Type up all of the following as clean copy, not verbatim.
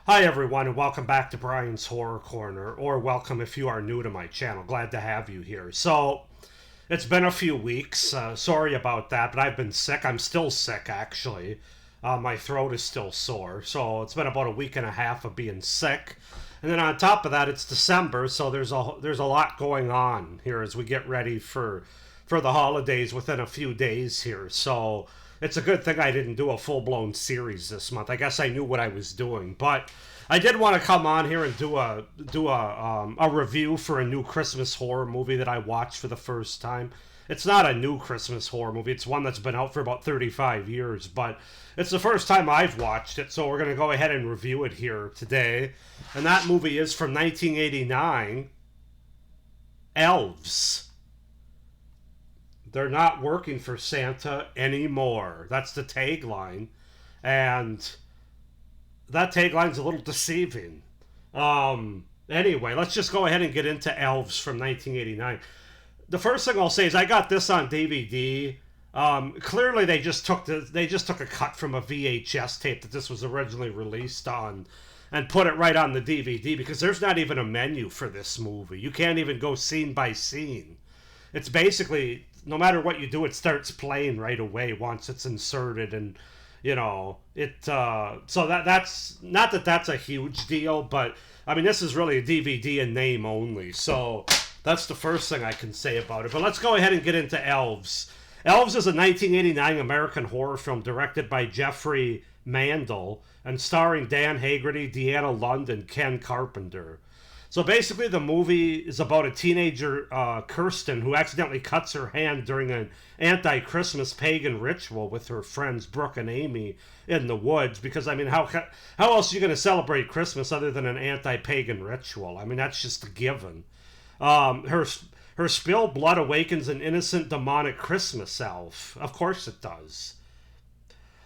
Hi everyone and welcome back to Brian's Horror Corner, or welcome if you are new to my channel. Glad to have you here. So, it's been a few weeks. Sorry about that, but I've been sick. I'm still sick actually. My throat is still sore. So, it's been about a week and a half of being sick. And then on top of that, it's December, so there's a lot going on here as we get ready for the holidays within a few days here. So, it's a good thing I didn't do a full blown series this month. I guess I knew what I was doing, but I did want to come on here and do a review for a new Christmas horror movie that I watched for the first time. It's not a new Christmas horror movie. It's one that's been out for about 35 years, but it's the first time I've watched it, so we're going to go ahead and review it here today. And that movie is from 1989, Elves. They're not working for Santa anymore. That's the tagline. And that tagline's a little deceiving. Anyway, let's just go ahead and get into Elves from 1989. The first thing I'll say is I got this on DVD. Clearly, they just took a cut from a VHS tape that this was originally released on, and put it right on the DVD because there's not even a menu for this movie. You can't even go scene by scene. It's basically no matter what you do, it starts playing right away once it's inserted, and so that's not that that's a huge deal, but I mean this is really a DVD in name only. So that's the first thing I can say about it. But let's go ahead and get into Elves. Elves is a 1989 American horror film directed by Jeffrey Mandel and starring Dan Haggerty, Deanna Lund, and Ken Carpenter. So basically, the movie is about a teenager, Kirsten, who accidentally cuts her hand during an anti-Christmas pagan ritual with her friends Brooke and Amy in the woods. Because I mean, how else are you going to celebrate Christmas other than an anti-pagan ritual? I mean, that's just a given. Her spilled blood awakens an innocent demonic Christmas elf. Of course, it does.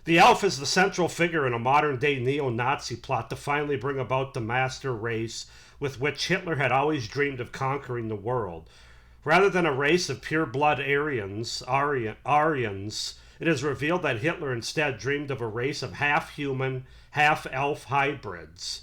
The elf is the central figure in a modern-day neo-Nazi plot to finally bring about the master race with which Hitler had always dreamed of conquering the world. Rather than a race of pure-blood Aryans, it is revealed that Hitler instead dreamed of a race of half-human, half-elf hybrids.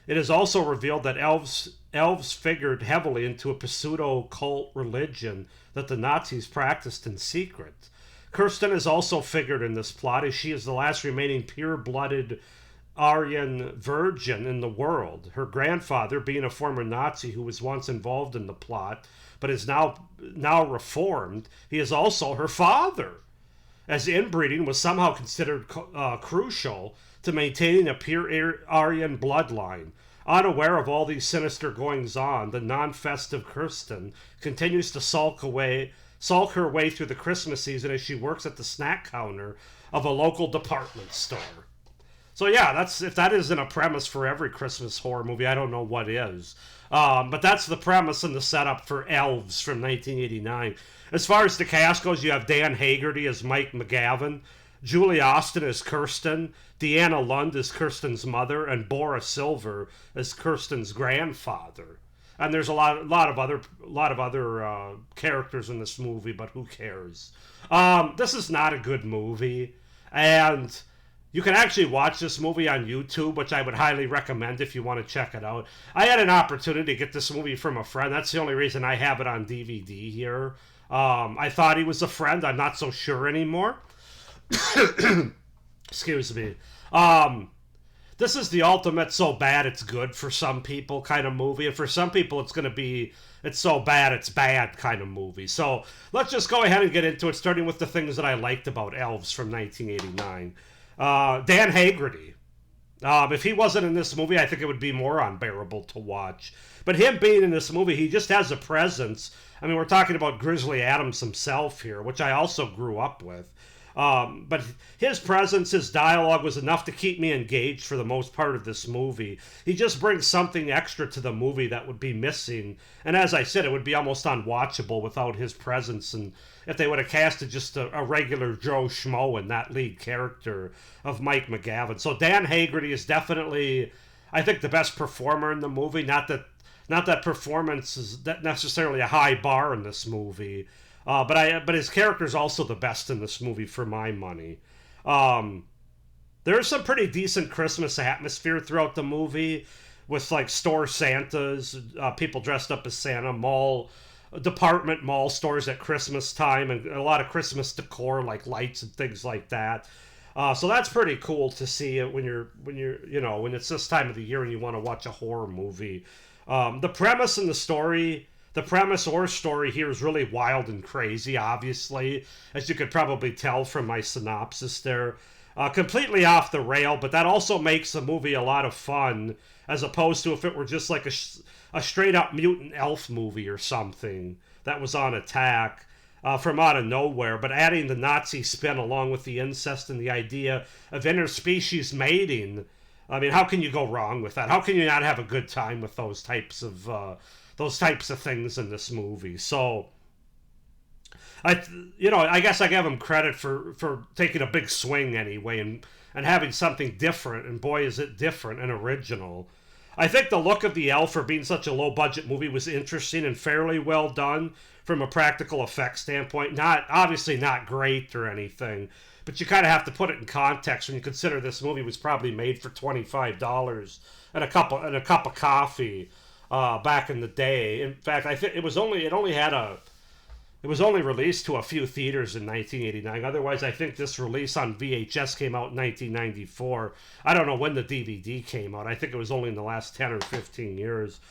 It is also revealed that elves figured heavily into a pseudo-cult religion that the Nazis practiced in secret. Kirsten is also figured in this plot as she is the last remaining pure-blooded Aryan virgin in the world. Her grandfather, being a former Nazi who was once involved in the plot, but is now reformed, he is also her father, as inbreeding was somehow considered crucial to maintaining a pure Aryan bloodline. Unaware of all these sinister goings-on, the non-festive Kirsten continues to sulk her way through the Christmas season as she works at the snack counter of a local department store. So yeah, if that isn't a premise for every Christmas horror movie, I don't know what is. But that's the premise and the setup for Elves from 1989. As far as the cast goes, you have Dan Haggerty as Mike McGavin, Julie Austin as Kirsten, Deanna Lund as Kirsten's mother, and Boris Silver as Kirsten's grandfather. And there's a lot of other characters in this movie, but who cares? This is not a good movie, and you can actually watch this movie on YouTube, which I would highly recommend if you want to check it out. I had an opportunity to get this movie from a friend. That's the only reason I have it on DVD here. I thought he was a friend. I'm not so sure anymore. Excuse me. This is the ultimate so bad it's good for some people kind of movie. And for some people, it's going to be it's so bad it's bad kind of movie. So let's just go ahead and get into it, starting with the things that I liked about Elves from 1989. Dan Haggerty. If he wasn't in this movie, I think it would be more unbearable to watch. But him being in this movie, he just has a presence. I mean, we're talking about Grizzly Adams himself here, which I also grew up with. But his presence, his dialogue was enough to keep me engaged for the most part of this movie. He just brings something extra to the movie that would be missing. And as I said, it would be almost unwatchable without his presence. And if they would have casted just a regular Joe Schmo in that lead character of Mike McGavin. So Dan Haggerty is definitely, I think, the best performer in the movie. Not that performance is necessarily a high bar in this movie. But his character is also the best in this movie for my money. There's some pretty decent Christmas atmosphere throughout the movie, with like store Santas, people dressed up as Santa, department mall stores at Christmas time, and a lot of Christmas decor like lights and things like that. So that's pretty cool to see it when it's this time of the year and you want to watch a horror movie. The premise and the story, the premise or story here is really wild and crazy, obviously, as you could probably tell from my synopsis there. Completely off the rail, but that also makes the movie a lot of fun, as opposed to if it were just like a straight up mutant elf movie or something that was on attack from out of nowhere. But adding the Nazi spin along with the incest and the idea of interspecies mating, I mean, how can you go wrong with that? How can you not have a good time with those types of things in this movie? So I guess I give him credit for taking a big swing anyway, and having something different, and boy is it different and original. I think the look of the elf, for being such a low budget movie, was interesting and fairly well done from a practical effects standpoint. Not obviously not great or anything, but you kind of have to put it in context when you consider this movie was probably made for $25 and a cup of coffee back in the day. In fact, I think it was only released to a few theaters in 1989. Otherwise, I think this release on VHS came out in 1994. I don't know when the DVD came out. I think it was only in the last 10 or 15 years.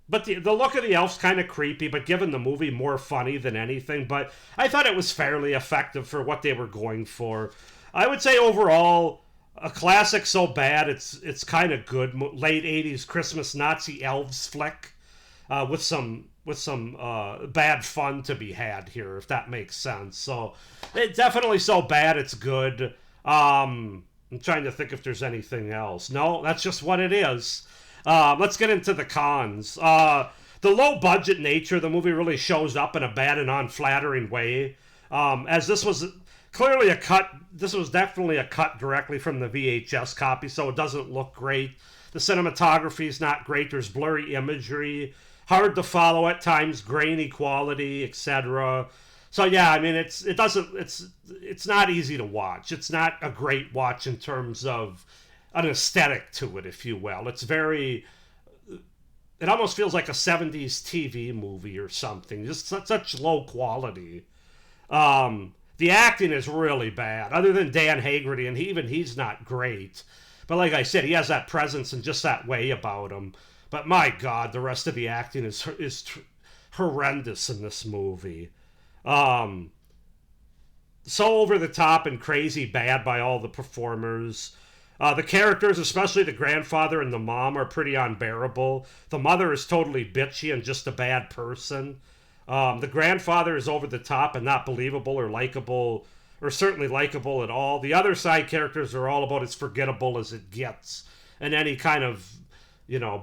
But the look of the elf's kind of creepy, but given the movie, more funny than anything. But I thought it was fairly effective for what they were going for. I would say overall, a classic so bad it's kind of good. Late 80s Christmas Nazi elves flick with some bad fun to be had here, if that makes sense. So it's definitely so bad it's good. I'm trying to think if there's anything else. No, that's just what it is. Let's get into the cons. The low budget nature of the movie really shows up in a bad and unflattering way. As this was clearly a cut, this was definitely a cut directly from the VHS copy, so it doesn't look great. The cinematography is not great. There's blurry imagery, hard to follow at times, grainy quality, etc. So yeah, I mean it's not easy to watch. It's not a great watch in terms of an aesthetic to it, if you will. It almost feels like a 70s TV movie or something. Just such low quality. The acting is really bad, other than Dan Haggerty, and he's not great. But like I said, he has that presence and just that way about him. But my God, the rest of the acting is horrendous in this movie. So over the top and crazy bad by all the performers. The characters, especially the grandfather and the mom, are pretty unbearable. The mother is totally bitchy and just a bad person. The grandfather is over the top and not believable or likable, or certainly likable at all. The other side characters are all about as forgettable as it gets in any kind of,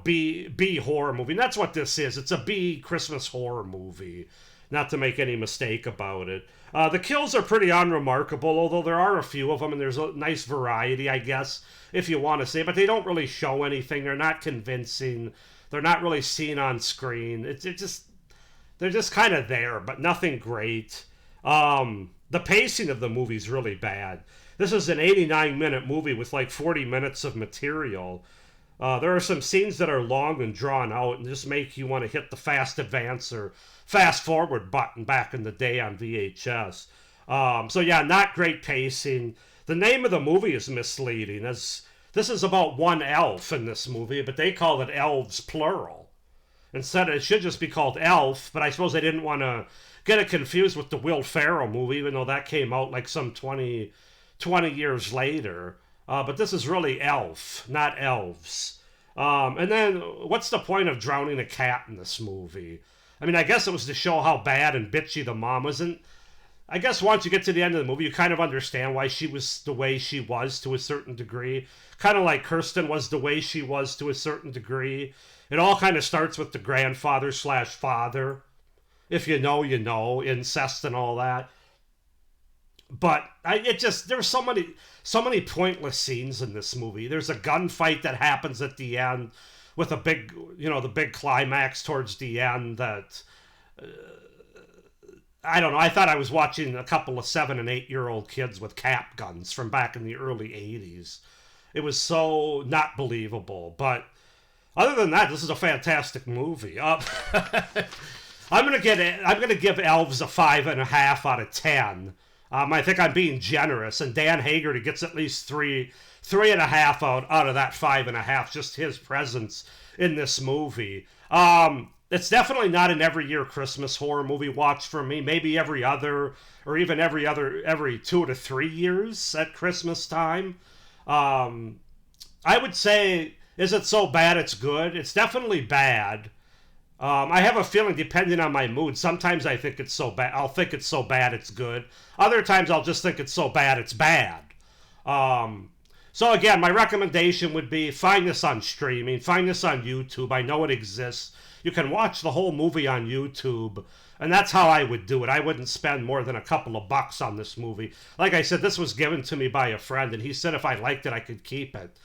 B horror movie. And that's what this is. It's a B Christmas horror movie, not to make any mistake about it. The kills are pretty unremarkable, although there are a few of them, and there's a nice variety, I guess, if you want to say. But they don't really show anything. They're not convincing. They're not really seen on screen. They're just kind of there, but nothing great. The pacing of the movie is really bad. This is an 89-minute movie with like 40 minutes of material. There are some scenes that are long and drawn out and just make you want to hit the fast advance or fast forward button back in the day on VHS. So yeah, not great pacing. The name of the movie is misleading, as this is about one elf in this movie, but they call it Elves plural. Instead, it should just be called Elf, but I suppose they didn't want to get it confused with the Will Ferrell movie, even though that came out like some 20 years later. But this is really Elf, not Elves. And then, what's the point of drowning a cat in this movie? I mean, I guess it was to show how bad and bitchy the mom was. And I guess once you get to the end of the movie, you kind of understand why she was the way she was to a certain degree. Kind of like Kirsten was the way she was to a certain degree. It all kind of starts with the grandfather/father. If you know, you know, incest and all that. But there's so many pointless scenes in this movie. There's a gunfight that happens at the end with the big climax towards the end that I don't know. I thought I was watching a couple of 7 and 8 year old kids with cap guns from back in the early '80s. It was so not believable. But other than that, this is a fantastic movie. I'm gonna give Elves a 5.5 out of 10. I think I'm being generous, and Dan Haggerty gets at least three and a half out of that 5.5. Just his presence in this movie. It's definitely not an every year Christmas horror movie watch for me. Maybe every other, or even every 2 to 3 years at Christmas time. I would say, is it so bad it's good? It's definitely bad. I have a feeling, depending on my mood, sometimes I think it's so bad. I'll think it's so bad it's good. Other times I'll just think it's so bad it's bad. So again, my recommendation would be find this on streaming, find this on YouTube. I know it exists. You can watch the whole movie on YouTube, and that's how I would do it. I wouldn't spend more than a couple of bucks on this movie. Like I said, this was given to me by a friend, and he said if I liked it, I could keep it.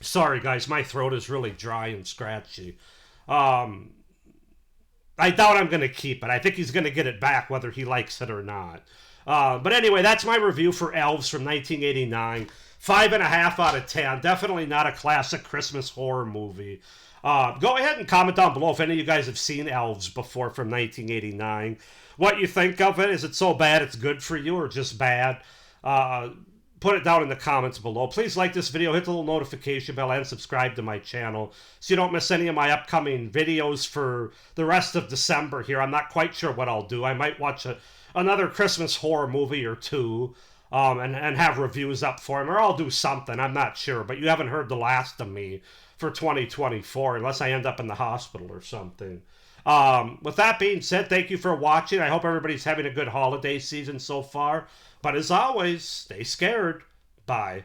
Sorry, guys, my throat is really dry and scratchy. Um, I doubt I'm going to keep it. I think he's going to get it back whether he likes it or not. But anyway, that's my review for Elves from 1989. 5.5 out of 10. Definitely not a classic Christmas horror movie. Go ahead and comment down below if any of you guys have seen Elves before from 1989. What you think of it. Is it so bad it's good for you or just bad? Put it down in the comments below. Please like this video, hit the little notification bell, and subscribe to my channel so you don't miss any of my upcoming videos for the rest of December here. I'm not quite sure what I'll do. I might watch another Christmas horror movie or two and have reviews up for them, or I'll do something. I'm not sure, but you haven't heard the last of me for 2024 unless I end up in the hospital or something. With that being said, thank you for watching. I hope everybody's having a good holiday season so far. But as always, stay scared. Bye.